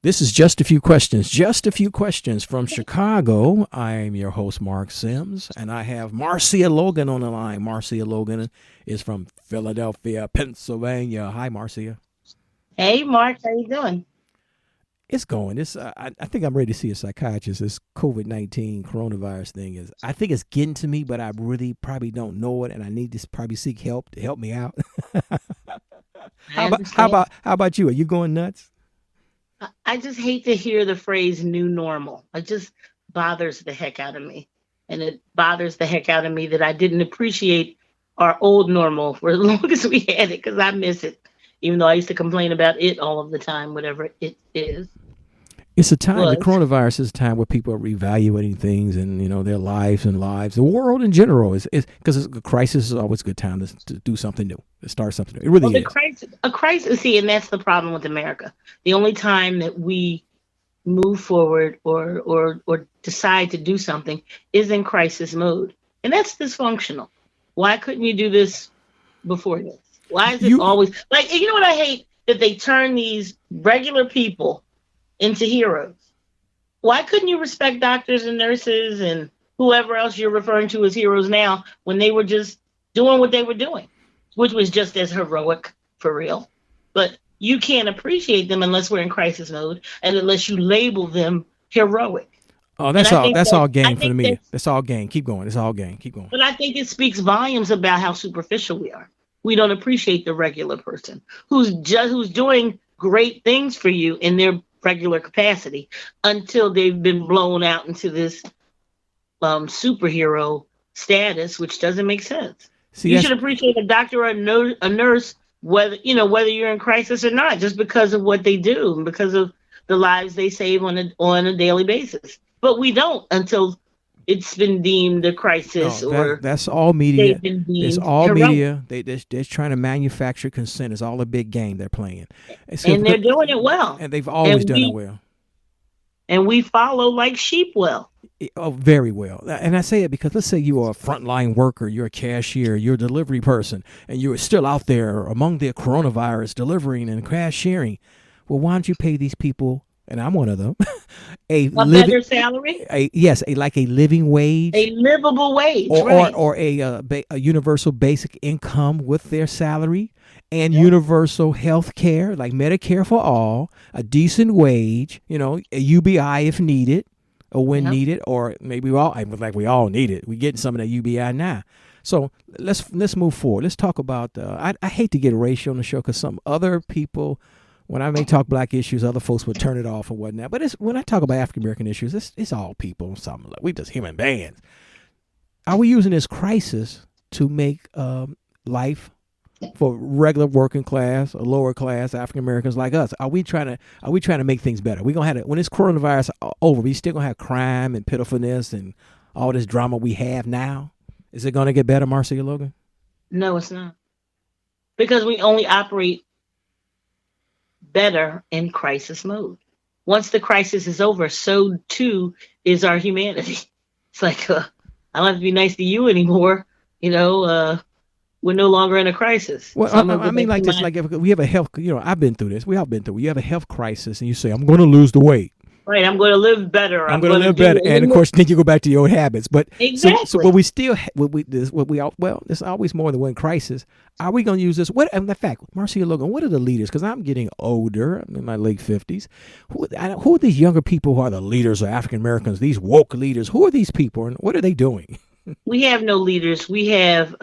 This is Just a Few Questions. Just a Few Questions from Chicago. I'm your host, Marc Sims, and I have Marcia Logan on the line. Marcia Logan is from Philadelphia, Pennsylvania. Hi, Marcia. Hey, Mark, how you doing? It's going. I think I'm ready to see a psychiatrist. This COVID-19 coronavirus thing is, I think it's getting to me, but I really probably don't know it, and I need to probably seek help to help me out. I how about how understand. about how about you? Are you going nuts? I just hate to hear the phrase new normal. It just bothers the heck out of me. And it bothers the heck out of me that I didn't appreciate our old normal for as long as we had it because I miss it. Even though I used to complain about it all of the time, whatever it is, It's a time, the was. coronavirus is a time where people are reevaluating things and, their lives and lives. The world in general is because a crisis is always a good time to do something new, to start something new. It Well, really the is. crisis, a crisis, see, and that's the problem with America. The only time that we move forward or decide to do something is in crisis mode. And that's dysfunctional. Why couldn't you do this before this? Why is it You, always like you know what I hate? That they turn these regular people into heroes. Why couldn't you respect doctors and nurses and whoever else you're referring to as heroes now when they were just doing what they were doing, which was just as heroic for real? But you can't appreciate them unless we're in crisis mode and unless you label them heroic. oh, And that's all. That's all I game for the think media. that's That's all game. Keep going. It's all game. Keep going. but I think it speaks volumes about how superficial we are. We don't appreciate the regular person who's doing great things for you in their regular capacity until they've been blown out into this superhero status, which doesn't make sense. See, You that's should appreciate a doctor or a nurse, whether you're in crisis or not, just because of what they do and because of the lives they save on a daily basis. But we don't until it's been deemed a crisis no. or That's all they've media. been It's deemed all heroic. media. They're trying to manufacture consent. It's all a big game they're playing. And so And they're doing it well. and they've always And done it we well. and we follow like sheep well. Oh, very well. And I say it because let's say you are a frontline worker, you're a cashier, you're a delivery person, and you're still out there among the coronavirus delivering and cashiering. Well, why don't you pay these people, and I'm one of them, a A living, better salary, like a living wage, a livable wage, or right? or a universal basic income with their salary, and Yep. universal health care like Medicare for all, a decent wage, a UBI if needed or when Yep. needed, or maybe we all need it. We're getting some of that UBI now. So let's move forward. Let's talk about. I hate to get racial on the show because some other people, when I may talk black issues, other folks would turn it off and whatnot. But when I talk about African American issues, it's all people. Some we just human beings. Are we using this crisis to make life for regular working class or lower class African Americans like us? Are we trying to make things better? We gonna have when this coronavirus over, we still gonna have crime and pitifulness and all this drama we have now. Is it gonna get better, Marcia Logan? No, it's not because we only operate better in crisis mode. Once the crisis is over, so too is our humanity. It's like I don't have to be nice to you anymore. You know, we're no longer in a crisis. Well, So I'm gonna I go mean back to like this, my like if we have a health, I've been through this. We all been through. You have a health crisis, and you say, "I'm going to lose the weight. right. I'm going to live better. I'm I'm going to going to live do better," a and of little course, then you go back to your old habits. But so what exactly. we still, what we all, well, there's always more than one crisis. Are we going to use this? In fact, Marcia Logan, what are the leaders? Because I'm getting older. I'm in my late 50s. Who are these younger people who are the leaders of African Americans? These woke leaders. Who are these people, and what are they doing? We have no leaders. We have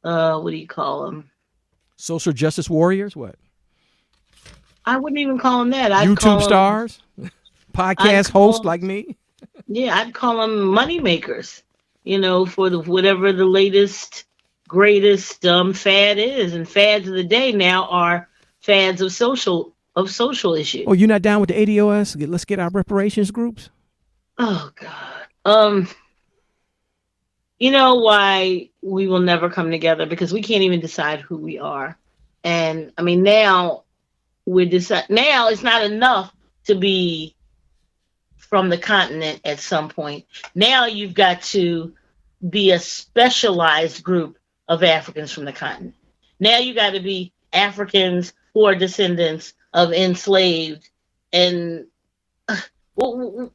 what do you call them? Social justice warriors? What? I wouldn't even call them that. YouTube stars? I'd Podcast hosts call like me? yeah, I'd call them money makers. For the whatever the latest greatest fad is, and fads of the day now are fads of social Oh, issues. you're not down with the ADOS? Let's get our reparations groups. Oh God. You know why we will never come together because we can't even decide who we are. And I mean now now it's not enough to be from the continent at some point. Now you've got to be a specialized group of Africans from the continent. Now you got to be Africans who are descendants of enslaved and well,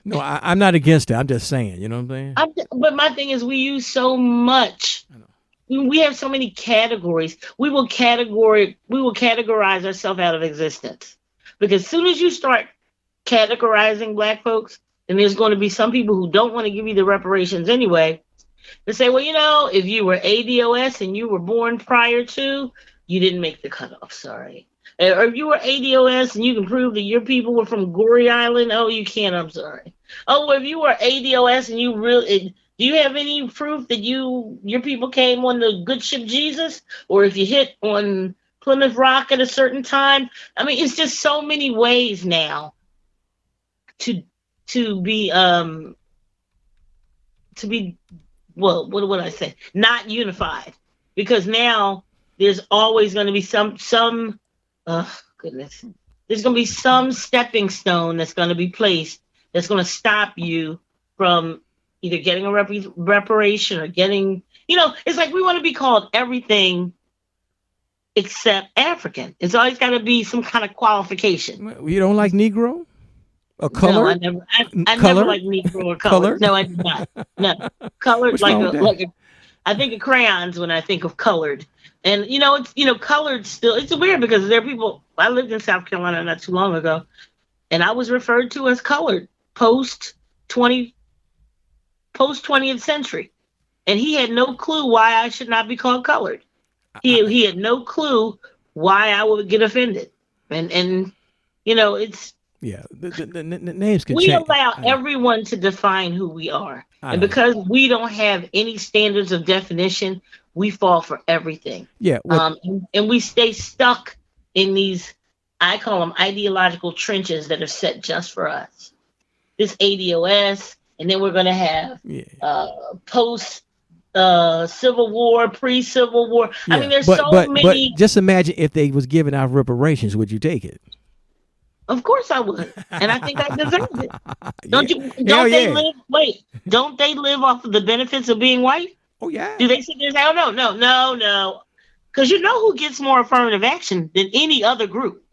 No, I'm not against it. I'm just saying. You know what I'm saying? but my thing is, we use so much. I know. We have so many categories. We will categorize ourselves out of existence, because as soon as you start categorizing black folks, then there's going to be some people who don't want to give you the reparations anyway. They say, well, if you were ADOS and you were born prior to, you didn't make the cutoff. Sorry. Or if you were ADOS and you can prove that your people were from Gory Island, oh, you can't. I'm sorry. Oh, if you were ADOS and you really, do you have any proof that your people came on the good ship Jesus? Or if you hit on Plymouth Rock at a certain time? I mean, it's just so many ways now to be well, what would I say? Not unified, because now there's always going to be some oh goodness, there's going to be some stepping stone that's going to be placed that's going to stop you from either getting a reparation or getting, it's like we want to be called everything except African. It's always got to be some kind of qualification. You don't like Negro? Or color? No, I never liked Negro or color. No, I did not. No, colored I think of crayons when I think of colored, and colored still. It's weird because there are people. I lived in South Carolina not too long ago, and I was referred to as colored post 20th century, and he had no clue why I should not be called colored. He had no clue why I would get offended, and it's. Yeah, the names can we change. We allow everyone to define who we are. And because we don't have any standards of definition, we fall for everything. Yeah. And we stay stuck in these, I call them ideological trenches that are set just for us. This ADOS, and then we're going to have post Civil War, pre-Civil War. Yeah. I mean, there's so many. But just imagine if they was giving out reparations, would you take it? Of course I would, and I think I deserve it. Don't they live off of the benefits of being white? Oh yeah. Do they sit there and say, "Oh no"? Because who gets more affirmative action than any other group?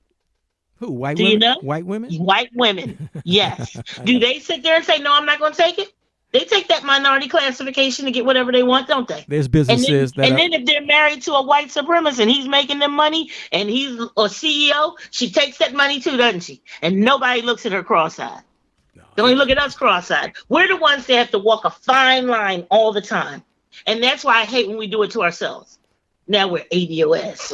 Who? White women? Do you know? White women? White women. Yes. Do they sit there and say, "No, I'm not going to take it"? They take that minority classification to get whatever they want, don't they? There's businesses then if they're married to a white supremacist and he's making them money and he's a CEO, she takes that money too, doesn't she? And nobody looks at her cross-eyed. No. They only look at us cross-eyed. We're the ones that have to walk a fine line all the time. And that's why I hate when we do it to ourselves. Now we're ADOS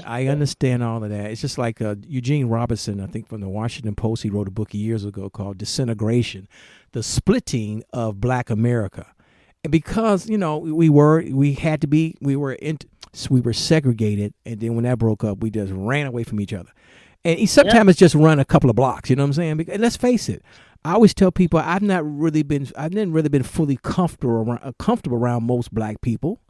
I understand all of that. It's just like Eugene Robinson, I think from the Washington Post, he wrote a book years ago called Disintegration, the splitting of Black America. And because, we were segregated, and then when that broke up, we just ran away from each other. And sometimes it's just run a couple of blocks, you know what I'm saying? Because, let's face it, I always tell people I've never really been fully comfortable around most black people.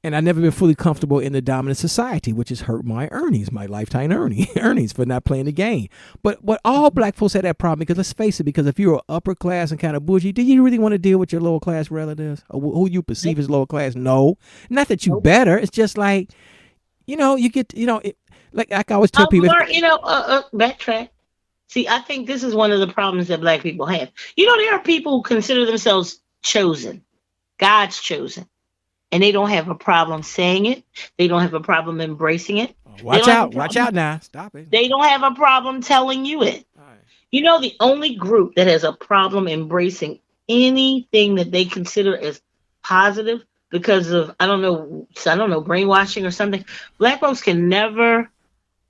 And I've never been fully comfortable in the dominant society, which has hurt my earnings, my lifetime earnings for not playing the game. But all black folks had that problem, because let's face it, because if you're upper class and kind of bougie, do you really want to deal with your lower class relatives or who you perceive as lower class? No, not that you better. It's just like, you get, like I always tell people. Backtrack. See, I think this is one of the problems that black people have. There are people who consider themselves chosen, God's chosen. And they don't have a problem saying it. They don't have a problem embracing it. Watch out now. Stop it. They don't have a problem telling you it. Right. The only group that has a problem embracing anything that they consider as positive because of, I don't know, brainwashing or something. Black folks can never,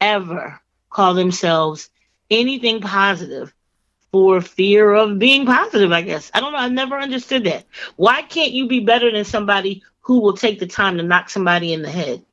ever call themselves anything positive for fear of being positive, I guess. I don't know. I've never understood that. Why can't you be better than somebody who will take the time to knock somebody in the head?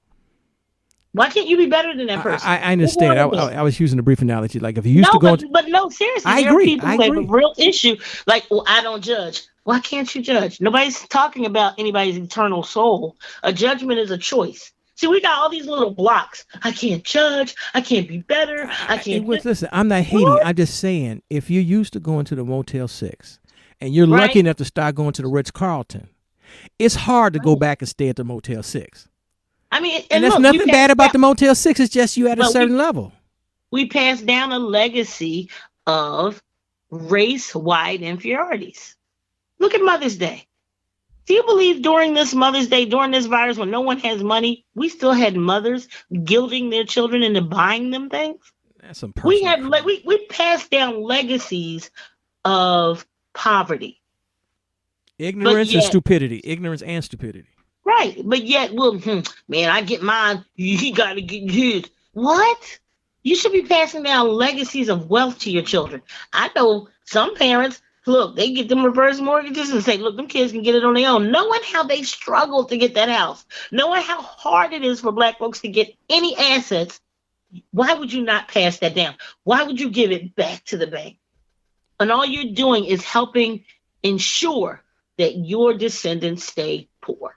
Why can't you be better than that person? I understand. I was using a brief analogy. Like if you used to go... But no, seriously. I there agree. Are people who have a real issue. Like, well, I don't judge. Why can't you judge? Nobody's talking about anybody's eternal soul. A judgment is a choice. See, we got all these little blocks. I can't judge. I can't be better. I can't... Listen, I'm not hating. What? I'm just saying, if you're used to going to the Motel 6 and you're lucky enough to start going to the Ritz-Carlton, it's hard to go back and stay at the Motel 6. I mean, and there's nothing bad about the Motel 6. It's just you at a certain level. we pass down a legacy of race-wide inferiorities. Look at Mother's Day. Do you believe during this Mother's Day, during this virus, when no one has money, we still had mothers guilting their children into buying them things? That's some personal. We passed down legacies of poverty, ignorance and stupidity. Ignorance and stupidity. Right, but yet, well, man, I get mine. You got to get his. What? You should be passing down legacies of wealth to your children. I know some parents. Look, they get them reverse mortgages and say, look, them kids can get it on their own. Knowing how they struggled to get that house, knowing how hard it is for Black folks to get any assets, why would you not pass that down? Why would you give it back to the bank? And all you're doing is helping ensure that your descendants stay poor.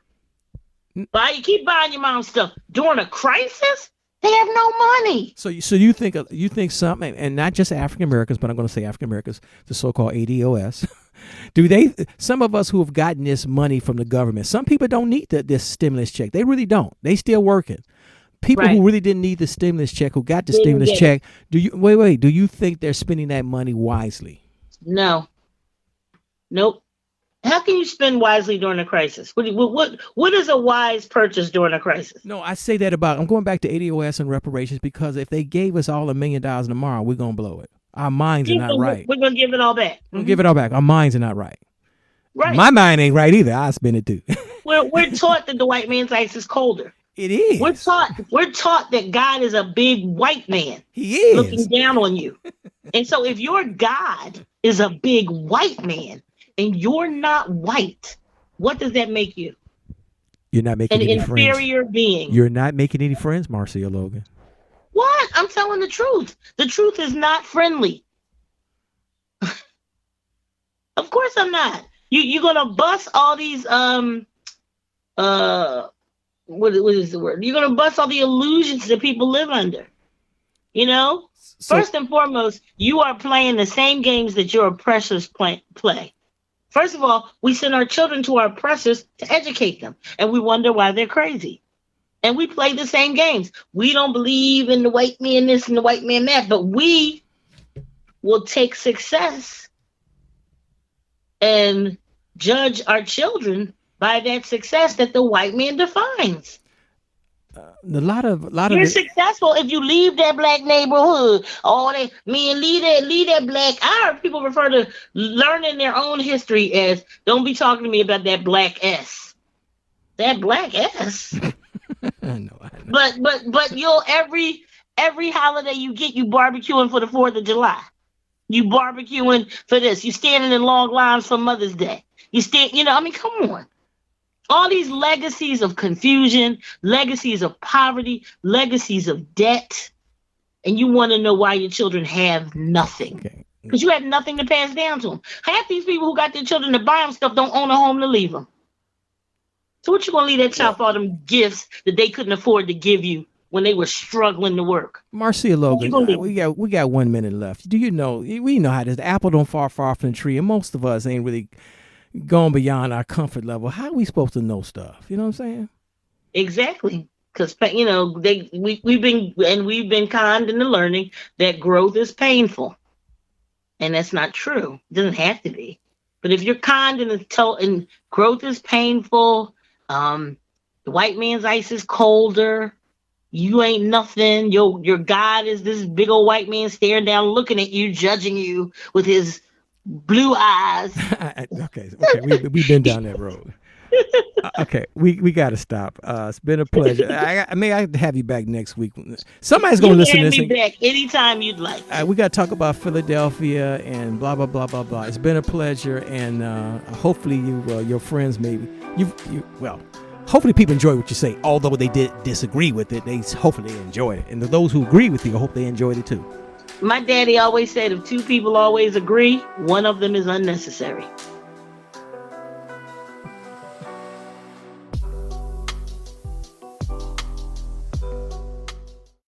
Keep buying your mom's stuff during a crisis. They have no money. So you think some, and not just African Americans, but I'm going to say African Americans, the so-called ADOS. Some of us who have gotten this money from the government, some people don't need this stimulus check. They really don't. They still working. People who really didn't need the stimulus check, who got the stimulus check, do you think they're spending that money wisely? No. Nope. How can you spend wisely during a crisis? What is a wise purchase during a crisis? No, I say that I'm going back to ADOS and reparations, because if they gave us all $1 million tomorrow, we're going to blow it. Our minds are not right. We're going to give it all back. We'll give it all back. Our minds are not right. Right. My mind ain't right either. I spend it too. We're taught that the white man's ice is colder. It is. We're taught that God is a big white man. He is. Looking down on you. And so if your God is a big white man, and you're not white, what does that make you? You're not making any friends. An inferior being. You're not making any friends, Marcia Logan. What? I'm telling the truth. The truth is not friendly. Of course I'm not. You're gonna bust all these what is the word? You're gonna bust all the illusions that people live under. You know? First and foremost, you are playing the same games that your oppressors play. First of all, we send our children to our oppressors to educate them, and we wonder why they're crazy. And we play the same games. We don't believe in the white man this and the white man that, but we will take success and judge our children by that success that the white man defines. You're successful if you leave that Black neighborhood. Leave that Black. I heard people refer to learning their own history as, don't be talking to me about that Black S. That Black S. I know. But you'll every holiday you get, you barbecuing for the 4th of July. You barbecuing for this. You standing in long lines for Mother's Day. Come on. All these legacies of confusion, legacies of poverty, legacies of debt, and you want to know why your children have nothing. Because you have nothing to pass down to them. Half these people who got their children to buy them stuff don't own a home to leave them. So what you going to leave that child for all them gifts that they couldn't afford to give you when they were struggling to work? Marcia Logan, we got 1 minute left. Do you know, we know how this, the apple don't fall far from the tree, and most of us ain't really going beyond our comfort level. How are we supposed to know stuff? You know what I'm saying? Exactly. Because, we've been conned into learning that growth is painful. And that's not true. It doesn't have to be. But if you're conned and growth is painful, the white man's ice is colder, you ain't nothing, your God is this big old white man staring down, looking at you, judging you with his blue eyes. Okay, we've been down that road. Okay, we got to stop. It's been a pleasure. I may have you back next week. Somebody's going to listen to this. You can back anytime you'd like. We got to talk about Philadelphia and blah, blah, blah, blah, blah. It's been a pleasure, and hopefully your friends hopefully people enjoy what you say. Although they did disagree with it, hopefully they enjoyed it. And those who agree with you, I hope they enjoyed it too. My daddy always said if two people always agree, one of them is unnecessary.